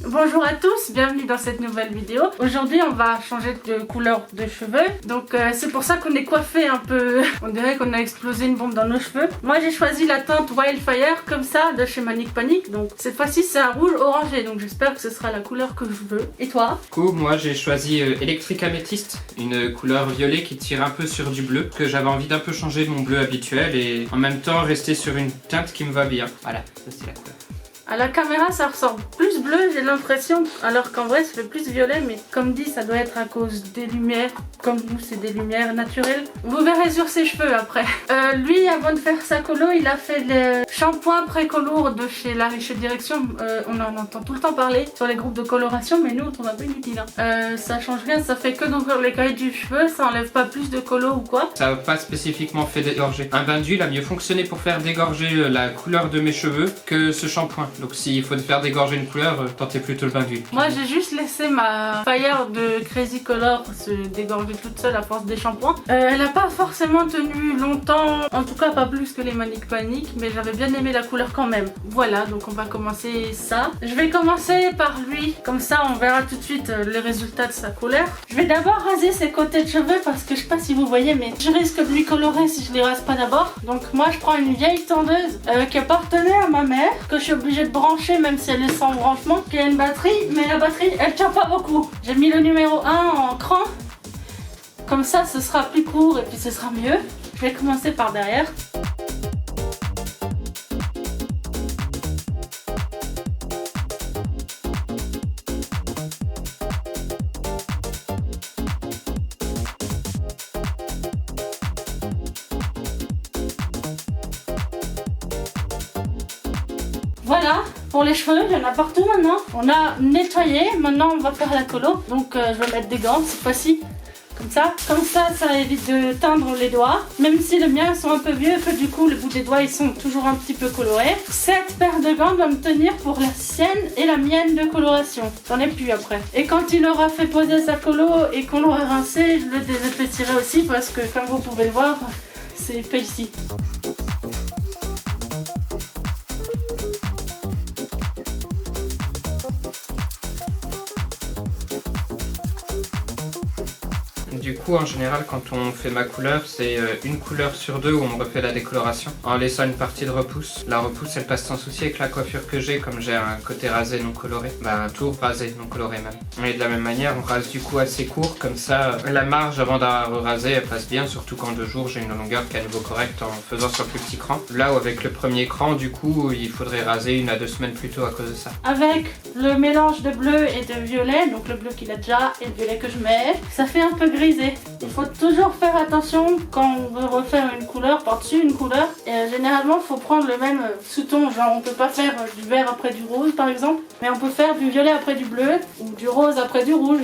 Bonjour à tous, bienvenue dans cette nouvelle vidéo. Aujourd'hui on va changer de couleur de cheveux. Donc c'est pour ça qu'on est coiffé un peu. On dirait qu'on a explosé une bombe dans nos cheveux. Moi j'ai choisi la teinte Wildfire comme ça de chez Manic Panic. Donc cette fois-ci c'est un rouge orangé. Donc j'espère que ce sera la couleur que je veux. Et toi? Du coup moi j'ai choisi Electric Amethyst, une couleur violet qui tire un peu sur du bleu. Que j'avais envie d'un peu changer de mon bleu habituel et en même temps rester sur une teinte qui me va bien. Voilà, ça c'est la couleur. À la caméra ça ressort plus bleu j'ai l'impression, alors qu'en vrai ça fait plus violet, mais comme dit ça doit être à cause des lumières, comme nous c'est des lumières naturelles. Vous verrez sur ses cheveux après. Lui avant de faire sa colo il a fait le shampoing pré-colour de chez La Riche Direction. On en entend tout le temps parler sur les groupes de coloration, mais nous on trouve un peu inutile. Ça change rien, ça fait que d'ouvrir les cailles du cheveu, ça enlève pas plus de colo ou quoi. Ça n'a pas spécifiquement fait dégorger. Un bain d'huile a mieux fonctionné pour faire dégorger la couleur de mes cheveux que ce shampoing. Donc s'il faut faire dégorger une couleur, tentez plutôt le bain d'huile. Moi j'ai juste laissé ma Fire de Crazy Color se dégorger toute seule à force des shampoings. Elle n'a pas forcément tenu longtemps, en tout cas pas plus que les Manic Panic, mais j'avais bien aimé la couleur quand même. Voilà, donc on va commencer ça. Je vais commencer par lui, comme ça on verra tout de suite les résultats de sa couleur. Je vais d'abord raser ses côtés de cheveux parce que je sais pas si vous voyez, mais je risque de lui colorer si je les rase pas d'abord. Donc moi je prends une vieille tondeuse qui appartenait à ma mère, que je suis obligée de brancher même si elle est sans branchement, qui a une batterie, mais la batterie elle tient pas beaucoup. J'ai mis le numéro 1 en cran, comme ça ce sera plus court et puis ce sera mieux. Je vais commencer par derrière. Voilà, pour les cheveux, il y en a partout maintenant. On a nettoyé, maintenant on va faire la colo. Donc je vais mettre des gants cette fois-ci, comme ça. Comme ça, ça évite de teindre les doigts. Même si les miens sont un peu vieux, que du coup les bouts des doigts ils sont toujours un petit peu colorés. Cette paire de gants va me tenir pour la sienne et la mienne de coloration. J'en ai plus après. Et quand il aura fait poser sa colo et qu'on l'aura rincé, je le désépaissirrai aussi parce que comme vous pouvez le voir, c'est épais ici. Du coup, en général, quand on fait ma couleur, c'est une couleur sur deux où on refait la décoloration en laissant une partie de repousse. La repousse, elle passe sans souci avec la coiffure que j'ai, comme j'ai un côté rasé non coloré. Bah, un tour rasé non coloré même. Et de la même manière, on rase du coup assez court, comme ça, la marge avant de raser, elle passe bien, surtout qu'en 2 jours, j'ai une longueur qui est à nouveau correcte en faisant sur le plus petit cran. Là où avec le premier cran, du coup, il faudrait raser 1 à 2 semaines plus tôt à cause de ça. Avec le mélange de bleu et de violet, donc le bleu qu'il a déjà et le violet que je mets, ça fait un peu grisé. Il faut toujours faire attention quand on veut refaire une couleur par-dessus une couleur. Et généralement, il faut prendre le même sous-ton. Genre, on peut pas faire du vert après du rose, par exemple. Mais on peut faire du violet après du bleu ou du rose après du rouge.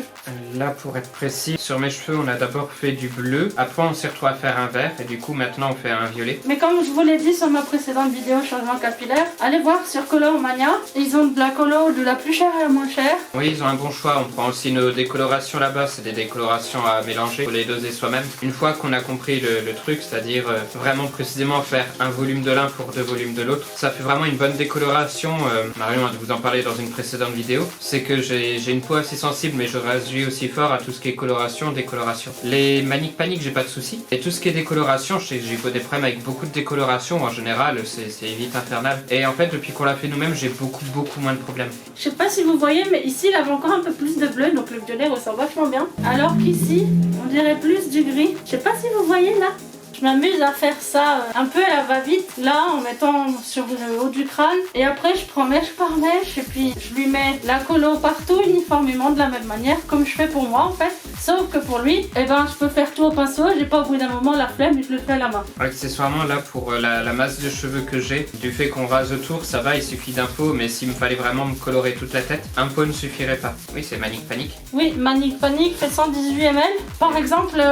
Là, pour être précis, sur mes cheveux, on a d'abord fait du bleu. Après, on s'est retrouvé à faire un vert. Et du coup, maintenant, on fait un violet. Mais comme je vous l'ai dit sur ma précédente vidéo changement capillaire, allez voir sur Color Mania. Ils ont de la colo de la plus chère à la moins chère. Oui, ils ont un bon choix. On prend aussi nos décolorations là-bas. C'est des décolorations à mélanger. Faut les doser soi-même. Une fois qu'on a compris le truc, c'est-à-dire vraiment précisément faire un volume de l'un pour 2 volumes de l'autre, ça fait vraiment une bonne décoloration. Marion a dû vous en parler dans une précédente vidéo. C'est que j'ai une peau assez sensible, mais je réagis aussi fort à tout ce qui est coloration, décoloration. Les Manic Panic, j'ai pas de soucis. Et tout ce qui est décoloration, j'ai pas des problèmes avec beaucoup de décoloration. En général, c'est vite infernal. Et en fait, depuis qu'on l'a fait nous-mêmes, j'ai beaucoup moins de problèmes. Je sais pas si vous voyez, mais ici il avait encore un peu plus de bleu, donc le violet ressort vachement bien. Alors qu'ici, on dirait plus du gris. Je sais pas si vous voyez là. Je m'amuse à faire ça un peu à la va-vite, là en mettant sur le haut du crâne. Et après je prends mèche par mèche et puis je lui mets la colo partout uniformément de la même manière, comme je fais pour moi en fait. Sauf que pour lui, eh ben, je peux faire tout au pinceau, j'ai pas au bout d'un moment la flemme et je le fais à la main. Accessoirement là pour la masse de cheveux que j'ai, du fait qu'on rase autour, ça va, il suffit d'un pot, mais s'il me fallait vraiment me colorer toute la tête, un pot ne suffirait pas. Oui, c'est Manic Panic. Oui, Manic Panic fait 118 ml. Par exemple,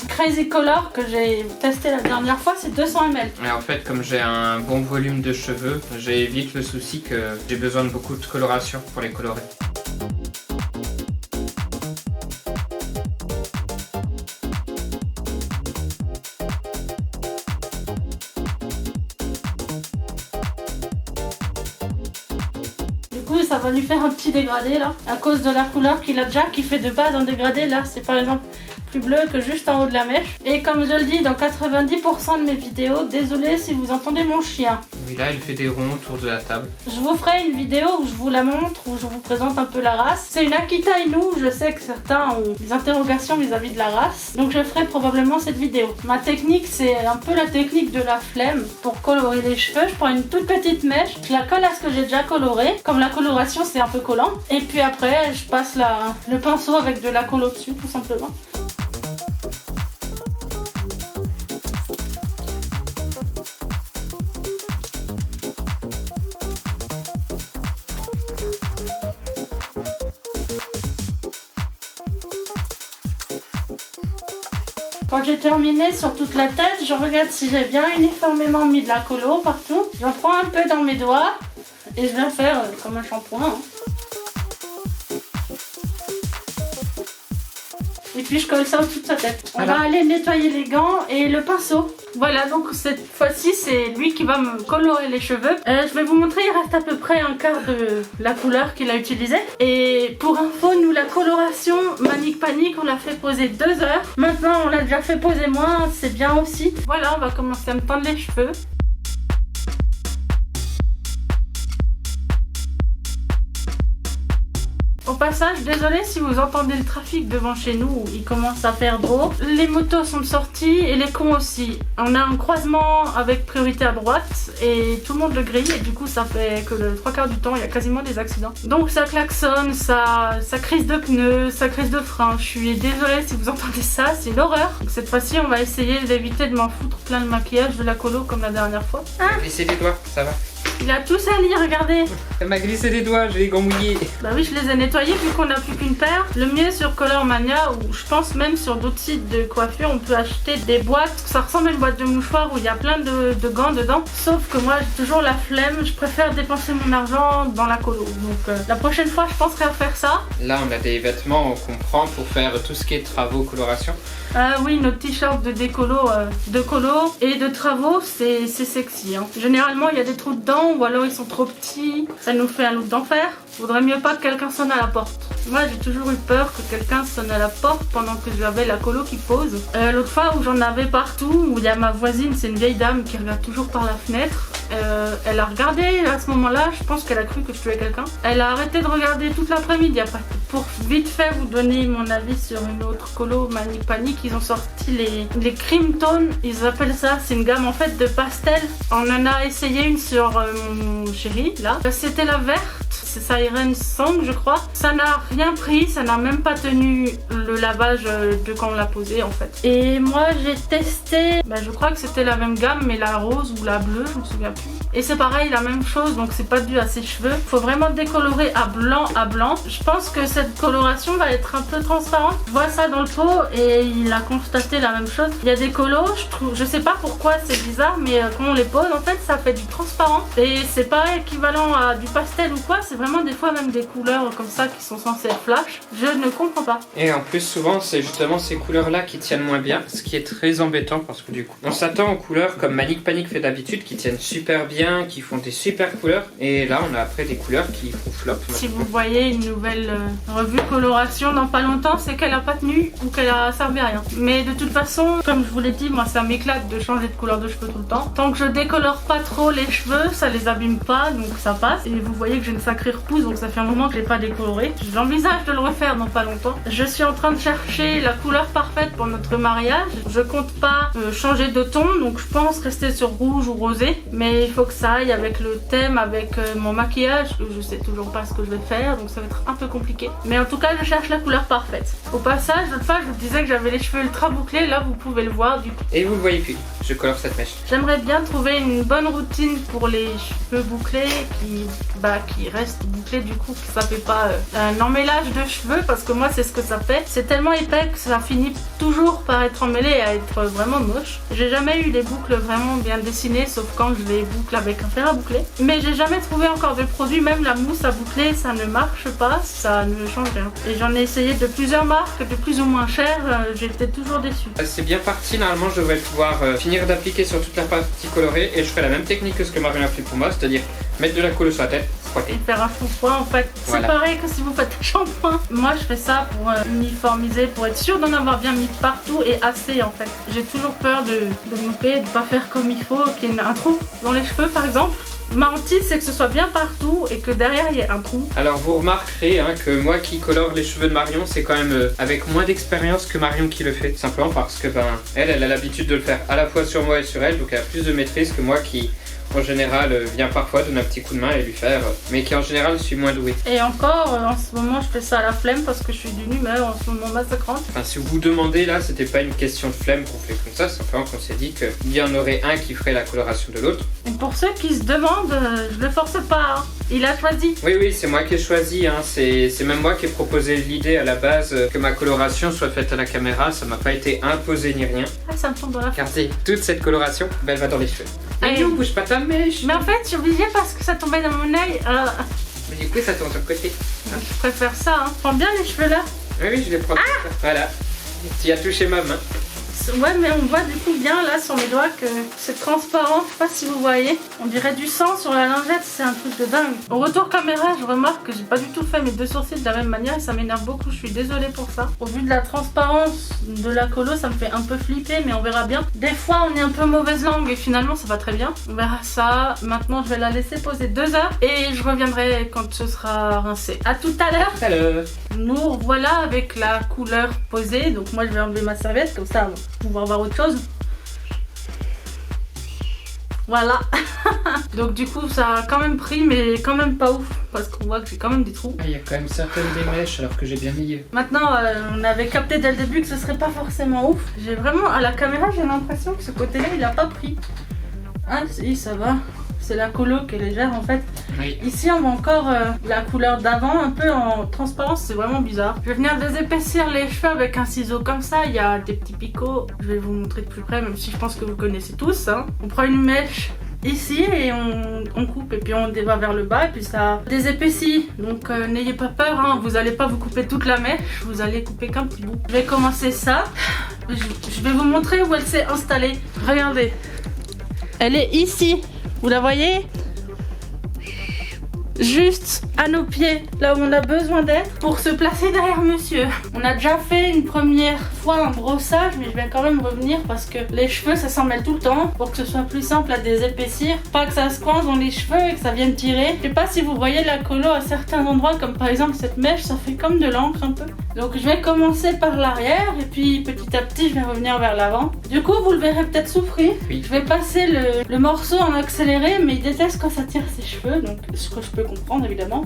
Crazy Color que j'ai testé la dernière fois, c'est 200 ml. Et en fait, comme j'ai un bon volume de cheveux, j'ai vite le souci que j'ai besoin de beaucoup de coloration pour les colorer. ça va lui faire un petit dégradé là, à cause de la couleur qu'il a déjà, qui fait de base un dégradé. Là, c'est par exemple plus bleu que juste en haut de la mèche. Et comme je le dis dans 90% de mes vidéos, désolé si vous entendez mon chien. Oui, là, il fait des ronds autour de la table. Je vous ferai une vidéo où je vous la montre, où je vous présente un peu la race. C'est une Akita Inu, je sais que certains ont des interrogations vis-à-vis de la race, donc je ferai probablement cette vidéo. Ma technique, c'est un peu la technique de la flemme. Pour colorer les cheveux, je prends une toute petite mèche, je la colle à ce que j'ai déjà coloré, comme la coloration c'est un peu collant, et puis après je passe le pinceau avec de la colle au-dessus tout simplement. Quand j'ai terminé sur toute la tête, je regarde si j'ai bien uniformément mis de la colo partout. J'en prends un peu dans mes doigts et je viens faire comme un shampoing. Et puis je colle ça au-dessus de sa tête. On va aller nettoyer les gants et le pinceau. Voilà, donc cette fois-ci c'est lui qui va me colorer les cheveux. Je vais vous montrer, il reste à peu près un quart de la couleur qu'il a utilisée. Et pour info, nous la coloration Manic Panic, on l'a fait poser 2 heures. Maintenant on l'a déjà fait poser moins, c'est bien aussi. Voilà, on va commencer à me tendre les cheveux. Au passage, désolé si vous entendez le trafic devant chez nous, il commence à faire gros. Les motos sont sorties et les cons aussi. On a un croisement avec priorité à droite et tout le monde le grille et du coup ça fait que le 3/4 du temps il y a quasiment des accidents. Donc ça klaxonne, ça crise de pneus, ça crise de frein. Je suis désolée si vous entendez ça, c'est une horreur. Donc cette fois-ci on va essayer d'éviter de m'en foutre plein de maquillage, de la colo comme la dernière fois. Hein? Glisser les doigts, ça va. Il a tout sali, regardez. Elle m'a glissé les doigts, j'ai les gants mouillés. Bah oui, je les ai nettoyés vu qu'on n'a plus qu'une paire. Le mieux sur Color Mania, ou je pense même sur d'autres sites de coiffure, on peut acheter des boîtes. Ça ressemble à une boîte de mouchoirs où il y a plein de gants dedans. Sauf que moi, j'ai toujours la flemme. Je préfère dépenser mon argent dans la colo. Donc la prochaine fois, je penserai à faire ça. Là, on a des vêtements qu'on prend pour faire tout ce qui est travaux, coloration. Ah oui, notre t-shirt de décolo, de colo et de travaux, c'est sexy. Hein. Généralement, il y a des trous dedans ou alors ils sont trop petits. Ça nous fait un look d'enfer. Faudrait mieux pas que quelqu'un sonne à la porte. Moi, j'ai toujours eu peur que quelqu'un sonne à la porte pendant que j'avais la colo qui pose. L'autre fois où j'en avais partout, où il y a ma voisine, c'est une vieille dame qui regarde toujours par la fenêtre. Elle a regardé à ce moment-là, je pense qu'elle a cru que je tuais quelqu'un. Elle a arrêté de regarder toute l'après-midi après. Pour vite fait vous donner mon avis sur une autre colo Manic Panic, ils ont sorti les Cream Tone, ils appellent ça, c'est une gamme en fait de pastel. On en a essayé une sur mon chéri là. C'était la verte, c'est Siren Song je crois. Ça n'a rien pris, ça n'a même pas tenu le lavage de quand on l'a posé en fait. Et moi j'ai testé, je crois que c'était la même gamme mais la rose ou la bleue, je me souviens plus. Et c'est pareil, la même chose, donc c'est pas dû à ses cheveux. Faut vraiment décolorer à blanc à blanc. Je pense que cette coloration va être un peu transparente. Je vois ça dans le pot et il a constaté la même chose. Il y a des colos, je sais pas pourquoi c'est bizarre, mais quand on les pose en fait ça fait du transparent. Et c'est pas équivalent à du pastel ou quoi, c'est vraiment des fois même des couleurs comme ça qui sont censées être flash. Je ne comprends pas. Et en plus souvent c'est justement ces couleurs là qui tiennent moins bien, ce qui est très embêtant parce que du coup on s'attend aux couleurs comme Manic Panic fait d'habitude qui tiennent super bien, qui font des super couleurs et là on a après des couleurs qui font flop. Si vous voyez une nouvelle revue coloration dans pas longtemps, c'est qu'elle a pas tenu ou qu'elle a servi à rien. Mais de toute façon, comme je vous l'ai dit, moi ça m'éclate de changer de couleur de cheveux tout le temps. Tant que je décolore pas trop les cheveux, ça les abîme pas, donc ça passe. Et vous voyez que j'ai une sacrée repousse, donc ça fait un moment que j'ai pas décoloré. J'envisage de le refaire dans pas longtemps. Je suis en train de chercher la couleur parfaite pour notre mariage. Je compte pas changer de ton, donc je pense rester sur rouge ou rosé. Mais il faut que ça aille avec le thème, avec mon maquillage. Je sais toujours pas ce que je vais faire, donc ça va être un peu compliqué. Mais en tout cas, je cherche la couleur parfaite. Au passage, l'autre fois, je vous disais que j'avais les cheveux ultra bouclés. Là, vous pouvez le voir du coup. Et vous le voyez plus, je colore cette mèche. J'aimerais bien trouver une bonne routine pour les cheveux bouclés qui restent bouclés du coup, que ça fait pas un emmêlage de cheveux parce que moi c'est ce que ça fait. C'est tellement épais que ça finit toujours par être emmêlé et à être vraiment moche. J'ai jamais eu des boucles vraiment bien dessinées sauf quand je les boucle avec un fer à boucler. Mais j'ai jamais trouvé encore de produit, même la mousse à boucler ça ne marche pas, ça ne change rien. Et j'en ai essayé de plusieurs marques, de plus ou moins chères, j'étais toujours déçue. C'est bien parti, normalement je devrais pouvoir finir d'appliquer sur toute la partie colorée et je ferai la même technique que ce que Marion a fait pour moi, c'est-à-dire mettre de la colle sur la tête frotter. Et faire un shampoing en fait. Voilà. C'est pareil que si vous faites un shampoing. Moi je fais ça pour uniformiser, pour être sûr d'en avoir bien mis partout et assez en fait. J'ai toujours peur de me louper, de pas faire comme il faut, qu'il y ait un trou dans les cheveux par exemple. Ma hantise c'est que ce soit bien partout et que derrière il y ait un trou. Alors vous remarquerez que moi qui colore les cheveux de Marion, c'est quand même avec moins d'expérience que Marion qui le fait. Simplement parce que elle a l'habitude de le faire à la fois sur moi et sur elle, donc elle a plus de maîtrise que moi qui en général vient parfois donner un petit coup de main et lui faire, mais qui en général suis moins doué. Et encore en ce moment je fais ça à la flemme parce que je suis d'une humeur en ce moment massacrante. Enfin, si vous vous demandez là, c'était pas une question de flemme qu'on fait comme ça, simplement qu'on s'est dit qu'il y en aurait un qui ferait la coloration de l'autre. Et pour ceux qui se demandent, je le force pas, hein. Il a choisi. Oui, c'est moi qui ai choisi, c'est même moi qui ai proposé l'idée à la base que ma coloration soit faite à la caméra, ça m'a pas été imposé ni rien. Ah ça me tombe dans la face. Regardez, toute cette coloration, elle va dans les cheveux. Allez. Et bouge pas ta mèche. Mais en fait je suis obligée parce que ça tombait dans mon œil. Mais du coup ça tombe sur le côté. Je préfère ça, hein. Prends bien les cheveux là. Oui, je les prends. Voilà, tu as touché ma main. Ouais mais on voit du coup bien là sur mes doigts que c'est transparent, je sais pas si vous voyez. On dirait du sang sur la lingette, c'est un truc de dingue. Au retour caméra je remarque que j'ai pas du tout fait mes deux sourcils de la même manière et ça m'énerve beaucoup, je suis désolée pour ça. Au vu de la transparence de la colo ça me fait un peu flipper mais on verra bien. Des fois on est un peu mauvaise langue et finalement ça va très bien. On verra ça, maintenant je vais la laisser poser 2 heures et je reviendrai quand ce sera rincé. A tout à l'heure. Alors, Nous revoilà avec la couleur posée, donc moi je vais enlever ma serviette comme ça on va pouvoir voir autre chose. Voilà. Donc du coup ça a quand même pris mais quand même pas ouf parce qu'on voit que j'ai quand même des trous. il y a quand même certaines des mèches alors que j'ai bien mis. Maintenant on avait capté dès le début que ce serait pas forcément ouf. J'ai vraiment à la caméra j'ai l'impression que ce côté là il a pas pris. Ah si ça va. C'est la colo qui est légère en fait. Oui. Ici on voit encore la couleur d'avant un peu en transparence, c'est vraiment bizarre. Je vais venir désépaissir les cheveux avec un ciseau comme ça, il y a des petits picots. Je vais vous montrer de plus près même si je pense que vous connaissez tous. Hein. On prend une mèche ici et on coupe et puis on débat vers le bas et puis ça désépaissit. Donc n'ayez pas peur, hein. Vous allez pas vous couper toute la mèche, vous allez couper qu'un petit bout. Je vais commencer ça. Je vais vous montrer où elle s'est installée. Regardez. Elle est ici. Vous la voyez? Juste à nos pieds, là où on a besoin d'être pour se placer derrière monsieur. On a déjà fait une première fois un brossage, mais je vais quand même revenir parce que les cheveux ça s'en mêle tout le temps pour que ce soit plus simple à désépaissir, pas que ça se coince dans les cheveux et que ça vienne tirer. Je sais pas si vous voyez la colo à certains endroits, comme par exemple cette mèche, ça fait comme de l'encre un peu. Donc je vais commencer par l'arrière et puis petit à petit je vais revenir vers l'avant. Du coup vous le verrez peut-être souffrir. Oui. Je vais passer le morceau en accéléré, mais il déteste quand ça tire ses cheveux, donc ce que je peux comprendre évidemment.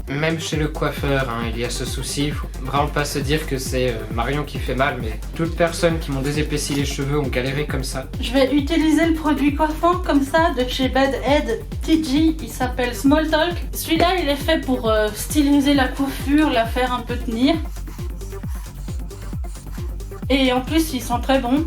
Même chez le coiffeur, il y a ce souci. Faut vraiment pas se dire que c'est Marion qui fait mal, mais toutes personnes qui m'ont désépaissi les cheveux ont galéré comme ça. Je vais utiliser le produit coiffant comme ça de chez Bed Head TG, il s'appelle Small Talk. Celui-là il est fait pour styliser la coiffure, la faire un peu tenir. Et en plus il sent très bon.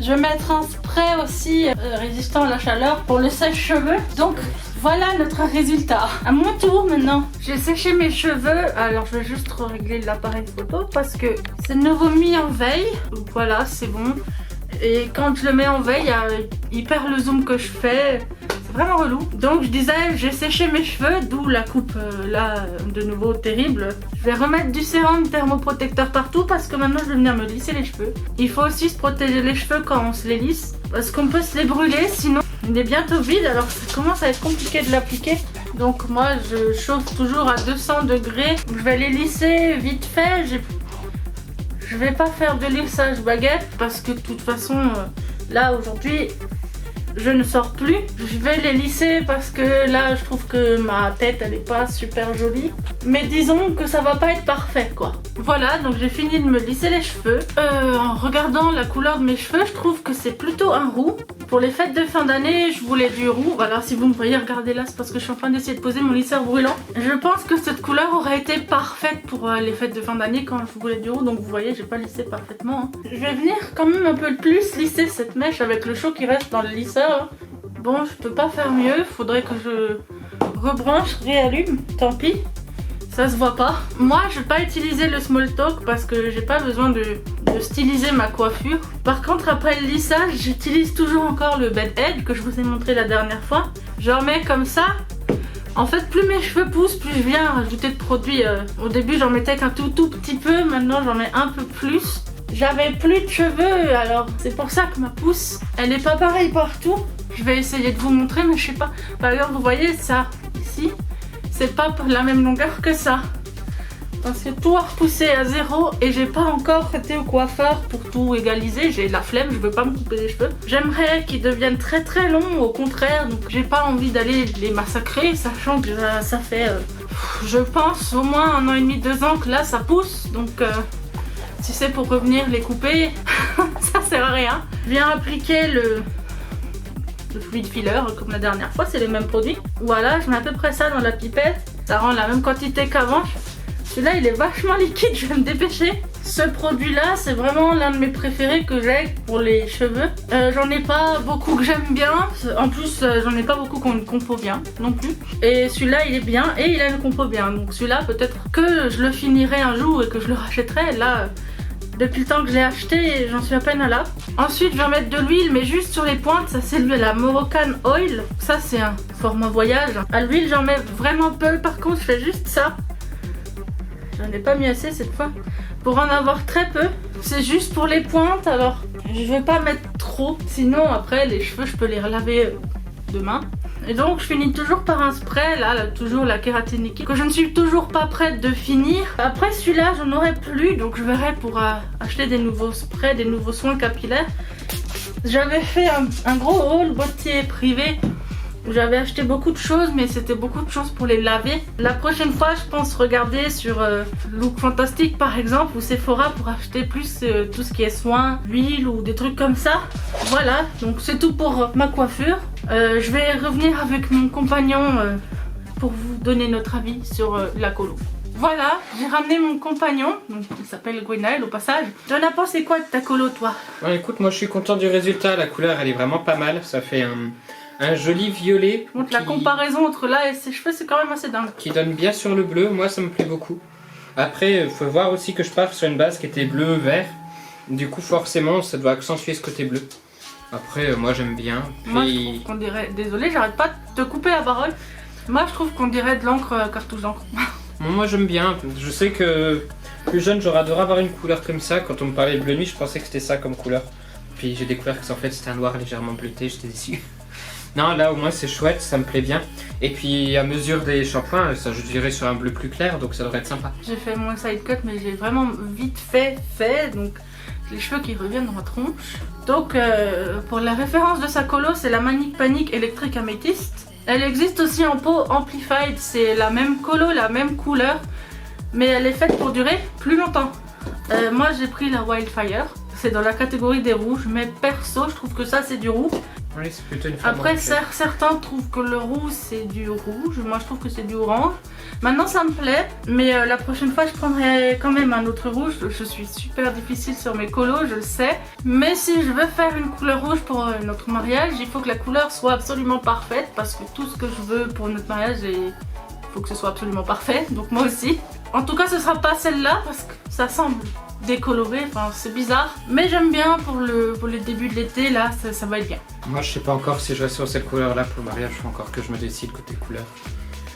Je vais mettre un spray aussi résistant à la chaleur pour le sèche-cheveux. Donc voilà notre résultat. À mon tour maintenant. J'ai séché mes cheveux. Alors je vais juste régler l'appareil photo parce que c'est de nouveau mis en veille. Donc voilà, c'est bon. Et quand je le mets en veille, il perd le zoom que je fais. C'est vraiment relou. Donc je disais, j'ai séché mes cheveux, d'où la coupe là de nouveau terrible. Je vais remettre du sérum thermoprotecteur partout parce que maintenant je vais venir me lisser les cheveux. Il faut aussi se protéger les cheveux quand on se les lisse parce qu'on peut se les brûler sinon il est bientôt vide, alors ça commence à être compliqué de l'appliquer. Donc moi je chauffe toujours à 200 degrés. Je vais les lisser vite fait. Je vais pas faire de lissage baguette parce que de toute façon là aujourd'hui je ne sors plus. Je vais les lisser parce que là je trouve que ma tête elle est pas super jolie. Mais disons que ça va pas être parfait quoi. Voilà, donc j'ai fini de me lisser les cheveux. En regardant la couleur de mes cheveux, je trouve que c'est plutôt un roux. Pour les fêtes de fin d'année, je voulais du roux. Alors si vous me voyez regarder là, c'est parce que je suis en train d'essayer de poser mon lisseur brûlant. Je pense que cette couleur aurait été parfaite pour les fêtes de fin d'année quand je voulais du roux. Donc vous voyez, j'ai pas lissé parfaitement. Je vais venir quand même un peu plus lisser cette mèche avec le chaud qui reste dans le lisseur. Bon, je peux pas faire mieux, faudrait que je rebranche, réallume, tant pis. Ça se voit pas. Moi, je vais pas utiliser le small talk parce que j'ai pas besoin de styliser ma coiffure. Par contre, après le lissage, j'utilise toujours encore le bed head que je vous ai montré la dernière fois. Je remets comme ça. En fait, plus mes cheveux poussent, plus je viens rajouter de produits. Au début, j'en mettais qu'un tout petit peu. Maintenant, j'en mets un peu plus. J'avais plus de cheveux, alors c'est pour ça que ma pousse, elle est pas pareille partout. Je vais essayer de vous montrer, mais je sais pas. Par exemple, vous voyez ça ici. C'est pas la même longueur que ça. Parce que tout a repoussé à 0 et j'ai pas encore été au coiffeur pour tout égaliser. J'ai la flemme, je veux pas me couper les cheveux. J'aimerais qu'ils deviennent très longs, au contraire. Donc j'ai pas envie d'aller les massacrer, sachant que ça fait, je pense, au moins 1 an et demi, 2 ans que là ça pousse. Donc si c'est pour revenir les couper, ça sert à rien. Je viens appliquer le fluide filler comme la dernière fois, c'est les mêmes produits. Voilà, je mets à peu près ça dans la pipette, ça rend la même quantité qu'avant. Celui-là il est vachement liquide, je vais me dépêcher. Ce produit là c'est vraiment l'un de mes préférés que j'ai pour les cheveux. J'en ai pas beaucoup que j'aime bien, en plus j'en ai pas beaucoup qui ont une compo bien non plus. Et celui-là il est bien et il a une compo bien, donc celui-là peut-être que je le finirai un jour et que je le rachèterai. Là depuis le temps que je l'ai acheté, j'en suis à peine à là. Ensuite, je vais mettre de l'huile, mais juste sur les pointes. Ça, c'est l'huile à Moroccan Oil. Ça, c'est un format voyage. À l'huile, j'en mets vraiment peu. Par contre, je fais juste ça. J'en ai pas mis assez cette fois. Pour en avoir très peu. C'est juste pour les pointes. Alors, je vais pas mettre trop. Sinon, après, les cheveux, je peux les relaver demain. Et donc je finis toujours par un spray, là toujours la kératine liquide, que je ne suis toujours pas prête de finir. Après celui-là j'en aurai plus, donc je verrai pour acheter des nouveaux sprays, des nouveaux soins capillaires. J'avais fait un gros haul boîtier privé où j'avais acheté beaucoup de choses, mais c'était beaucoup de choses pour les laver. La prochaine fois je pense regarder sur Look Fantastic par exemple, ou Sephora pour acheter plus tout ce qui est soins, huile ou des trucs comme ça. Voilà, donc c'est tout pour ma coiffure. Je vais revenir avec mon compagnon pour vous donner notre avis sur la colo. Voilà, j'ai ramené mon compagnon, donc il s'appelle Gwenaël au passage. T'en as pensé quoi de ta colo toi? Ouais, écoute, moi je suis content du résultat, la couleur elle est vraiment pas mal, ça fait un joli violet. Donc la comparaison entre là et ses cheveux c'est quand même assez dingue. Qui donne bien sur le bleu, moi ça me plaît beaucoup. Après, il faut voir aussi que je pars sur une base qui était bleu-vert. Du coup forcément ça doit accentuer ce côté bleu. Après moi j'aime bien. Moi je trouve qu'on dirait, désolé j'arrête pas de te couper la parole. Moi je trouve qu'on dirait de l'encre, cartouche d'encre. Moi j'aime bien, je sais que plus jeune j'aurais adoré avoir une couleur comme ça. Quand on me parlait de bleu nuit je pensais que c'était ça comme couleur. Puis j'ai découvert que en fait c'était un noir légèrement bleuté, j'étais déçu. Non, là au moins c'est chouette, ça me plaît bien. Et puis à mesure des shampoings, ça je dirais sur un bleu plus clair, donc ça devrait être sympa. J'ai fait mon side cut mais j'ai vraiment vite fait, donc les cheveux qui reviennent dans ma tronche. Donc pour la référence de sa colo, c'est la Manic Panic électrique améthyste. Elle existe aussi en peau amplified, c'est la même colo, la même couleur, mais elle est faite pour durer plus longtemps. Moi j'ai pris la Wildfire, c'est dans la catégorie des rouges, mais perso je trouve que ça c'est du roux. Oui, c'est plutôt une Après certains trouvent que le roux c'est du rouge, moi je trouve que c'est du orange. Maintenant ça me plaît, mais la prochaine fois je prendrai quand même un autre rouge. Je suis super difficile sur mes colos, je le sais. Mais si je veux faire une couleur rouge pour notre mariage, il faut que la couleur soit absolument parfaite. Parce que tout ce que je veux pour notre mariage, il faut que ce soit absolument parfait, donc moi aussi. En tout cas ce sera pas celle-là parce que ça semble décoloré, enfin c'est bizarre. Mais j'aime bien pour le début de l'été, là ça va être bien. Moi je sais pas encore si je reste sur cette couleur là pour le mariage, il faut encore que je me décide côté couleur.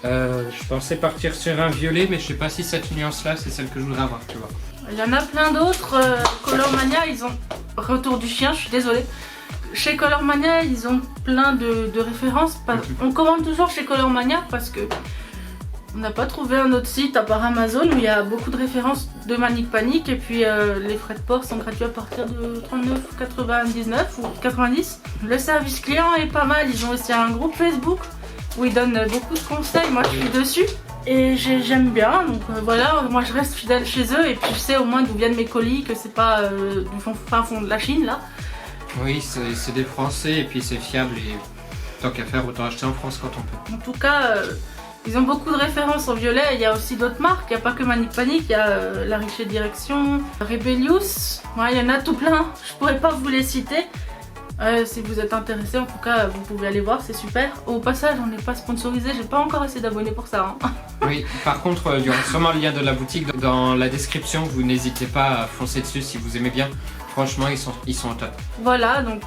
Je pensais partir sur un violet, mais je sais pas si cette nuance là c'est celle que je voudrais avoir, tu vois. Il y en a plein d'autres, Colormania ils ont... Retour du chien, je suis désolée. Chez Colormania ils ont plein de références. On commande toujours chez Colormania parce que on n'a pas trouvé un autre site à part Amazon où il y a beaucoup de références de Manic Panic. Et puis les frais de port sont gratuits à partir de 39,99 ou 90. Le service client est pas mal, ils ont aussi un groupe Facebook où ils donnent beaucoup de conseils, moi je suis dessus. Et j'aime bien, donc voilà, moi je reste fidèle chez eux et puis je sais au moins d'où viennent mes colis, que c'est pas du fin fond de la Chine là. Oui, c'est des Français et puis c'est fiable et tant qu'à faire autant acheter en France quand on peut. En tout cas, ils ont beaucoup de références en violet, il y a aussi d'autres marques, il n'y a pas que Manic Panic, il y a La Riche Direction, Rebellious, ouais, il y en a tout plein, je pourrais pas vous les citer. Si vous êtes intéressé, en tout cas, vous pouvez aller voir, c'est super. Au passage, on n'est pas sponsorisé, j'ai pas encore assez d'abonnés pour ça. Hein. Oui, par contre, il y aura sûrement le lien de la boutique dans la description. Vous n'hésitez pas à foncer dessus si vous aimez bien. Franchement, ils sont au top. Voilà, donc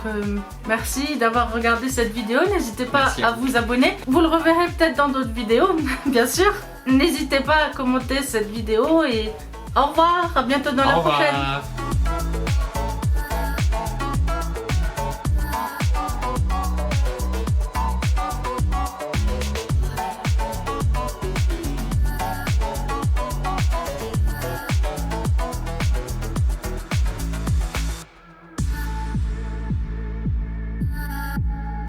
merci d'avoir regardé cette vidéo. N'hésitez pas Merci à vous abonner. Vous le reverrez peut-être dans d'autres vidéos, bien sûr. N'hésitez pas à commenter cette vidéo et au revoir, à bientôt dans la prochaine.